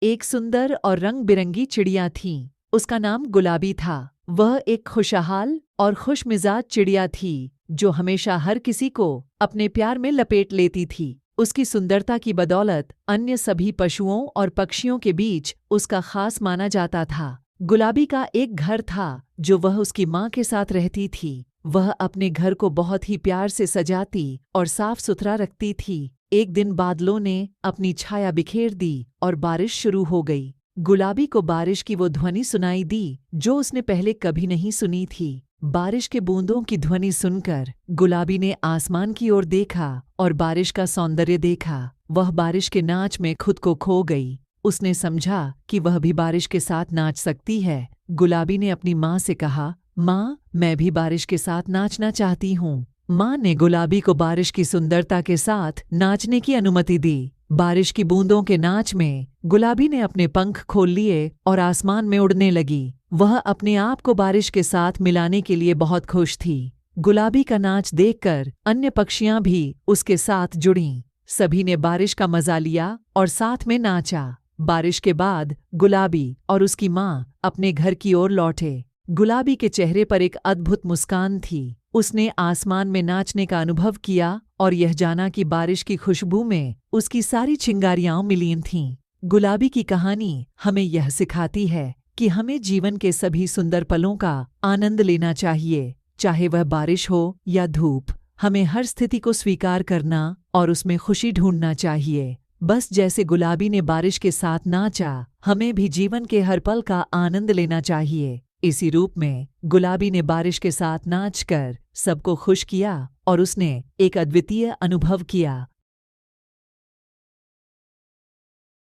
एक सुंदर और रंग बिरंगी चिड़िया थी। उसका नाम गुलाबी था। वह एक खुशहाल और खुशमिजाज चिड़िया थी जो हमेशा हर किसी को अपने प्यार में लपेट लेती थी। उसकी सुंदरता की बदौलत अन्य सभी पशुओं और पक्षियों के बीच उसका खास माना जाता था। गुलाबी का एक घर था जो वह उसकी माँ के साथ रहती थी। वह अपने घर को बहुत ही प्यार से सजाती और साफ सुथरा रखती थी। एक दिन बादलों ने अपनी छाया बिखेर दी और बारिश शुरू हो गई। गुलाबी को बारिश की वो ध्वनि सुनाई दी जो उसने पहले कभी नहीं सुनी थी। बारिश के बूंदों की ध्वनि सुनकर गुलाबी ने आसमान की ओर देखा और बारिश का सौंदर्य देखा। वह बारिश के नाच में खुद को खो गई। उसने समझा कि वह भी बारिश के साथ नाच सकती है। गुलाबी ने अपनी माँ से कहा, माँ, मैं भी बारिश के साथ नाचना चाहती हूँ। माँ ने गुलाबी को बारिश की सुंदरता के साथ नाचने की अनुमति दी। बारिश की बूंदों के नाच में गुलाबी ने अपने पंख खोल लिए और आसमान में उड़ने लगी। वह अपने आप को बारिश के साथ मिलाने के लिए बहुत खुश थी। गुलाबी का नाच देखकर अन्य पक्षियां भी उसके साथ जुड़ीं। सभी ने बारिश का मजा लिया और साथ में नाचा। बारिश के बाद गुलाबी और उसकी माँ अपने घर की ओर लौटे। गुलाबी के चेहरे पर एक अद्भुत मुस्कान थी। उसने आसमान में नाचने का अनुभव किया और यह जाना कि बारिश की खुशबू में उसकी सारी चिंगारियां मिलीन थीं। गुलाबी की कहानी हमें यह सिखाती है कि हमें जीवन के सभी सुंदर पलों का आनंद लेना चाहिए, चाहे वह बारिश हो या धूप। हमें हर स्थिति को स्वीकार करना और उसमें खुशी ढूंढना चाहिए। बस जैसे गुलाबी ने बारिश के साथ नाचा, हमें भी जीवन के हर पल का आनंद लेना चाहिए। इसी रूप में गुलाबी ने बारिश के साथ नाचकर सबको खुश किया और उसने एक अद्वितीय अनुभव किया।